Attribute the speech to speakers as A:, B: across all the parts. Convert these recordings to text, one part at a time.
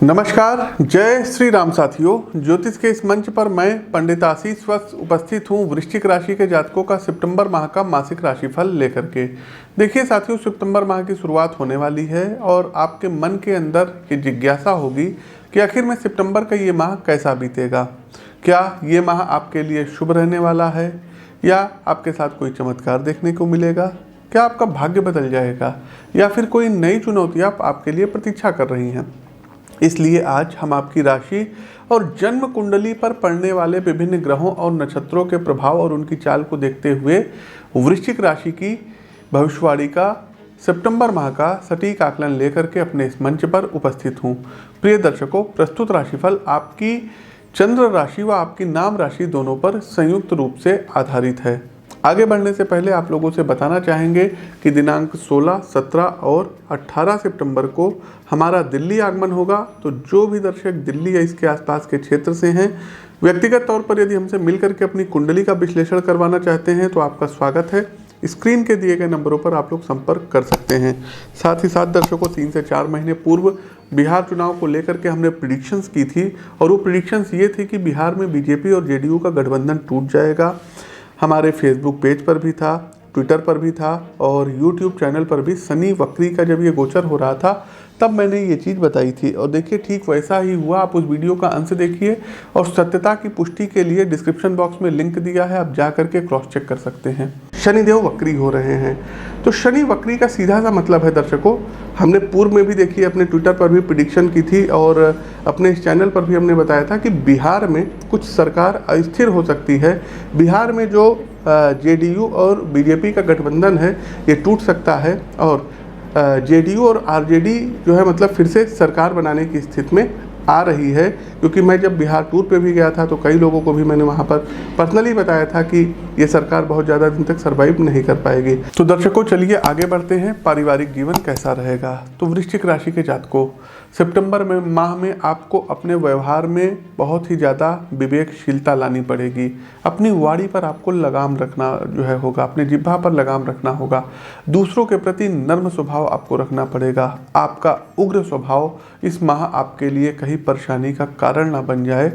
A: नमस्कार, जय श्री राम साथियों। ज्योतिष के इस मंच पर मैं पंडित आशीष वत्स उपस्थित हूँ वृश्चिक राशि के जातकों का सितंबर माह का मासिक राशिफल लेकर के। देखिए साथियों, सितंबर माह की शुरुआत होने वाली है और आपके मन के अंदर ये जिज्ञासा होगी कि आखिर में सितंबर का ये माह कैसा बीतेगा। क्या ये माह आपके लिए शुभ रहने वाला है या आपके साथ कोई चमत्कार देखने को मिलेगा? क्या आपका भाग्य बदल जाएगा या फिर कोई नई चुनौतियाँ आपके लिए प्रतीक्षा कर रही हैं? इसलिए आज हम आपकी राशि और जन्म कुंडली पर पड़ने वाले विभिन्न ग्रहों और नक्षत्रों के प्रभाव और उनकी चाल को देखते हुए वृश्चिक राशि की भविष्यवाणी का सितंबर माह का सटीक आकलन लेकर के अपने इस मंच पर उपस्थित हूँ। प्रिय दर्शकों, प्रस्तुत राशिफल आपकी चंद्र राशि व आपकी नाम राशि दोनों पर संयुक्त रूप से आधारित है। आगे बढ़ने से पहले आप लोगों से बताना चाहेंगे कि दिनांक 16, 17 और 18 सितंबर को हमारा दिल्ली आगमन होगा। तो जो भी दर्शक दिल्ली या इसके आसपास के क्षेत्र से हैं, व्यक्तिगत तौर पर यदि हमसे मिलकर के अपनी कुंडली का विश्लेषण करवाना चाहते हैं तो आपका स्वागत है। स्क्रीन के दिए गए नंबरों पर आप लोग संपर्क कर सकते हैं। साथ ही साथ दर्शकों, 3 से 4 महीने पूर्व बिहार चुनाव को लेकर के हमने प्रिडिक्शंस की थी और वो प्रिडिक्शंस ये थी कि बिहार में बीजेपी और जेडीयू का गठबंधन टूट जाएगा। हमारे फेसबुक पेज पर भी था, ट्विटर पर भी था और यूट्यूब चैनल पर भी शनि वक्री का जब ये गोचर हो रहा था तब मैंने ये चीज़ बताई थी और देखिए ठीक वैसा ही हुआ। आप उस वीडियो का अंश देखिए और सत्यता की पुष्टि के लिए डिस्क्रिप्शन बॉक्स में लिंक दिया है, आप जा करके क्रॉस चेक कर सकते हैं। शनिदेव वक्री हो रहे हैं, तो शनि वक्री का सीधा सा मतलब है दर्शकों, हमने पूर्व में भी देखिए अपने ट्विटर पर भी प्रिडिक्शन की थी और अपने इस चैनल पर भी हमने बताया था कि बिहार में कुछ सरकार अस्थिर हो सकती है। बिहार में जो जेडीयू और बीजेपी का गठबंधन है ये टूट सकता है और जेडीयू और आरजेडी जो है मतलब फिर से सरकार बनाने की स्थिति में आ रही है। क्योंकि मैं जब बिहार टूर पे भी गया था तो कई लोगों को भी मैंने वहाँ पर पर्सनली बताया था कि ये सरकार बहुत ज़्यादा दिन तक सर्वाइव नहीं कर पाएगी। तो दर्शकों चलिए आगे बढ़ते हैं। पारिवारिक जीवन कैसा रहेगा? तो वृश्चिक राशि के जातकों, सितंबर में माह में आपको अपने व्यवहार में बहुत ही ज़्यादा विवेकशीलता लानी पड़ेगी। अपनी वाणी पर आपको लगाम रखना जो है होगा, अपने जिह्वा पर लगाम रखना होगा। दूसरों के प्रति नर्म स्वभाव आपको रखना पड़ेगा। आपका उग्र स्वभाव इस माह आपके लिए कहीं परेशानी का कारण ना बन जाए,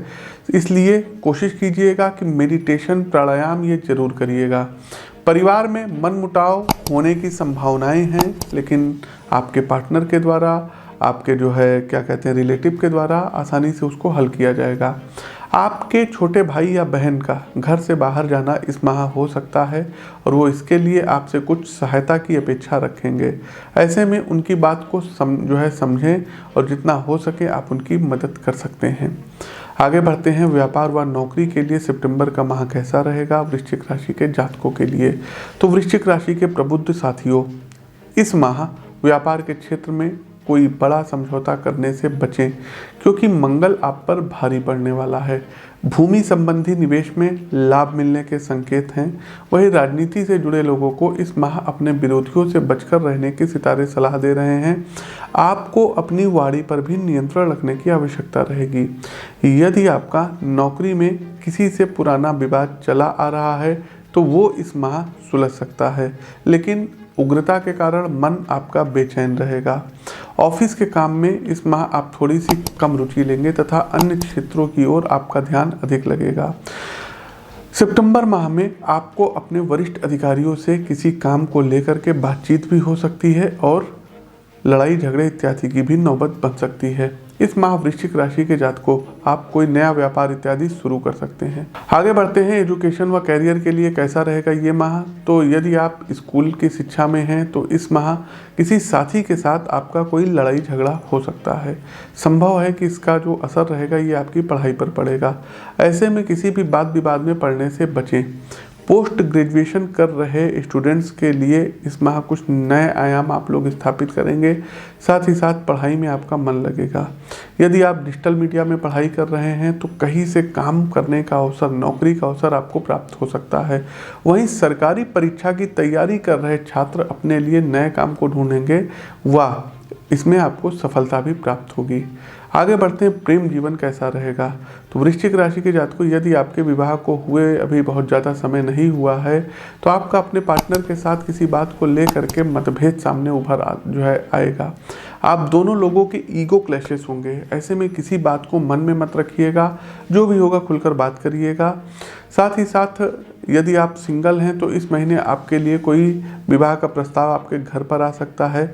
A: इसलिए कोशिश कीजिएगा कि मेडिटेशन प्राणायाम ये जरूर करिएगा। परिवार में मनमुटाव होने की संभावनाएं हैं, लेकिन आपके पार्टनर के द्वारा, आपके जो है क्या कहते हैं रिलेटिव के द्वारा आसानी से उसको हल किया जाएगा। आपके छोटे भाई या बहन का घर से बाहर जाना इस माह हो सकता है और वो इसके लिए आपसे कुछ सहायता की अपेक्षा रखेंगे। ऐसे में उनकी बात को समझें और जितना हो सके आप उनकी मदद कर सकते हैं। आगे बढ़ते हैं। व्यापार व नौकरी के लिए सितंबर का माह कैसा रहेगा वृश्चिक राशि के जातकों के लिए? तो वृश्चिक राशि के प्रबुद्ध साथियों, इस माह व्यापार के क्षेत्र में कोई बड़ा समझौता करने से बचें क्योंकि मंगल आप पर भारी पड़ने वाला है। भूमि संबंधी निवेश में लाभ मिलने के संकेत हैं। वही राजनीति से जुड़े लोगों को इस माह अपने विरोधियों से बचकर रहने की सितारे सलाह दे रहे हैं। आपको अपनी वाणी पर भी नियंत्रण रखने की आवश्यकता रहेगी। यदि आपका नौकरी में किसी से पुराना विवाद चला आ रहा है तो वो इस माह सुलझ सकता है, लेकिन उग्रता के कारण मन आपका बेचैन रहेगा। ऑफिस के काम में इस माह आप थोड़ी सी कम रुचि लेंगे तथा अन्य क्षेत्रों की ओर आपका ध्यान अधिक लगेगा। सितंबर माह में आपको अपने वरिष्ठ अधिकारियों से किसी काम को लेकर के बातचीत भी हो सकती है और लड़ाई झगड़े इत्यादि की भी नौबत बन सकती है। इस माह वृश्चिक राशि के जातकों आप कोई नया व्यापार इत्यादि शुरू कर सकते हैं। आगे बढ़ते हैं। एजुकेशन व कैरियर के लिए कैसा रहेगा ये माह? तो यदि आप स्कूल की शिक्षा में हैं तो इस माह किसी साथी के साथ आपका कोई लड़ाई झगड़ा हो सकता है। संभव है कि इसका जो असर रहेगा ये आपकी पढ़ाई पर पड़ेगा। ऐसे में किसी भी वाद विवाद में पड़ने से बचें। पोस्ट ग्रेजुएशन कर रहे स्टूडेंट्स के लिए इस माह कुछ नए आयाम आप लोग स्थापित करेंगे। साथ ही साथ पढ़ाई में आपका मन लगेगा। यदि आप डिजिटल मीडिया में पढ़ाई कर रहे हैं तो कहीं से काम करने का अवसर, नौकरी का अवसर आपको प्राप्त हो सकता है। वहीं सरकारी परीक्षा की तैयारी कर रहे छात्र अपने लिए नए काम को ढूंढेंगे व इसमें आपको सफलता भी प्राप्त होगी। आगे बढ़ते हैं, प्रेम जीवन कैसा रहेगा। तो वृश्चिक राशि के जातकों, यदि आपके विवाह को हुए अभी बहुत ज़्यादा समय नहीं हुआ है तो आपका अपने पार्टनर के साथ किसी बात को लेकर के मतभेद सामने आएगा। आप दोनों लोगों के ईगो क्लैशेस होंगे। ऐसे में किसी बात को मन में मत रखिएगा, जो भी होगा खुलकर बात करिएगा। साथ ही साथ यदि आप सिंगल हैं तो इस महीने आपके लिए कोई विवाह का प्रस्ताव आपके घर पर आ सकता है।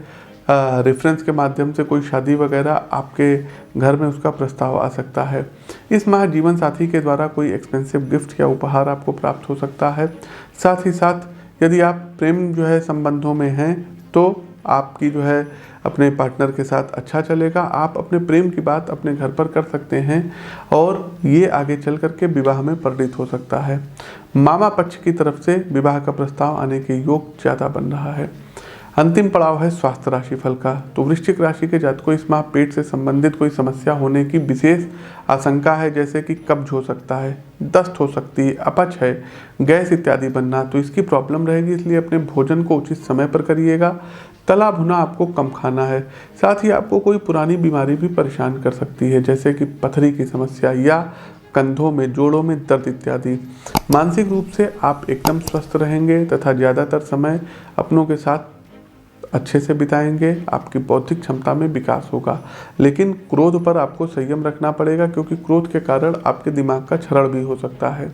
A: रेफरेंस के माध्यम से कोई शादी वगैरह आपके घर में उसका प्रस्ताव आ सकता है। इस माह जीवन साथी के द्वारा कोई एक्सपेंसिव गिफ्ट या उपहार आपको प्राप्त हो सकता है। साथ ही साथ यदि आप प्रेम संबंधों में हैं तो आपकी अपने पार्टनर के साथ अच्छा चलेगा। आप अपने प्रेम की बात अपने घर पर कर सकते हैं और ये आगे चल करके विवाह में परिणित हो सकता है। मामा पक्ष की तरफ से विवाह का प्रस्ताव आने के योग ज़्यादा बन रहा है। अंतिम पड़ाव है स्वास्थ्य राशिफल का। तो वृश्चिक राशि के जातकों, इस माह पेट से संबंधित कोई समस्या होने की विशेष आशंका है, जैसे कि कब्ज हो सकता है, दस्त हो सकती है, अपच है, गैस इत्यादि बनना, तो इसकी प्रॉब्लम रहेगी। इसलिए अपने भोजन को उचित समय पर करिएगा। तला भुना आपको कम खाना है। साथ ही आपको कोई पुरानी बीमारी भी परेशान कर सकती है, जैसे कि पथरी की समस्या या कंधों में, जोड़ों में दर्द इत्यादि। मानसिक रूप से आप एकदम स्वस्थ रहेंगे तथा ज़्यादातर समय अपनों के साथ अच्छे से बिताएंगे। आपकी बौद्धिक क्षमता में विकास होगा, लेकिन क्रोध पर आपको संयम रखना पड़ेगा, क्योंकि क्रोध के कारण आपके दिमाग का क्षरण भी हो सकता है।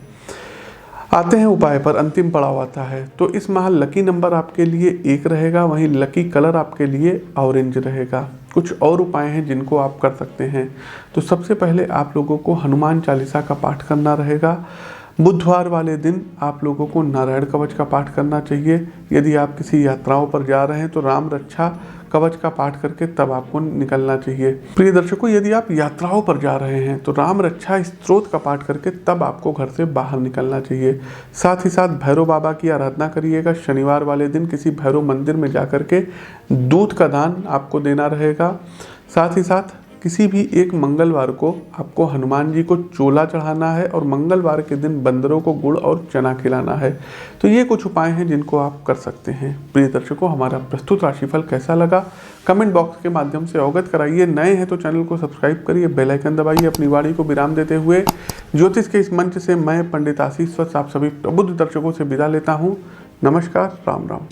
A: आते हैं उपाय पर। अंतिम पड़ाव आता है। तो इस माह लकी नंबर आपके लिए 1 रहेगा, वहीं लकी कलर आपके लिए ऑरेंज रहेगा। कुछ और उपाय हैं जिनको आप कर सकते हैं। तो सबसे पहले आप लोगों को हनुमान चालीसा का पाठ करना रहेगा। बुधवार वाले दिन आप लोगों को नारायण कवच का पाठ करना चाहिए। यदि आप किसी यात्राओं पर जा रहे हैं तो राम रक्षा कवच का पाठ करके तब आपको निकलना चाहिए। प्रिय दर्शकों, यदि आप यात्राओं पर जा रहे हैं तो राम रक्षा स्तोत्र का पाठ करके तब आपको घर से बाहर निकलना चाहिए। साथ ही साथ भैरव बाबा की आराधना करिएगा। शनिवार वाले दिन किसी भैरव मंदिर में जाकर के दूध का दान आपको देना रहेगा। साथ ही साथ किसी भी एक मंगलवार को आपको हनुमान जी को चोला चढ़ाना है और मंगलवार के दिन बंदरों को गुड़ और चना खिलाना है। तो ये कुछ उपाय हैं जिनको आप कर सकते हैं। प्रिय दर्शकों, हमारा प्रस्तुत राशिफल कैसा लगा कमेंट बॉक्स के माध्यम से अवगत कराइए। नए हैं तो चैनल को सब्सक्राइब करिए, बेल आइकन दबाइए। अपनी वाणी को विराम देते हुए ज्योतिष के इस मंच से मैं पंडित आशीष वत्स आप सभी प्रबुद्ध दर्शकों से विदा लेता हूँ। नमस्कार, राम राम।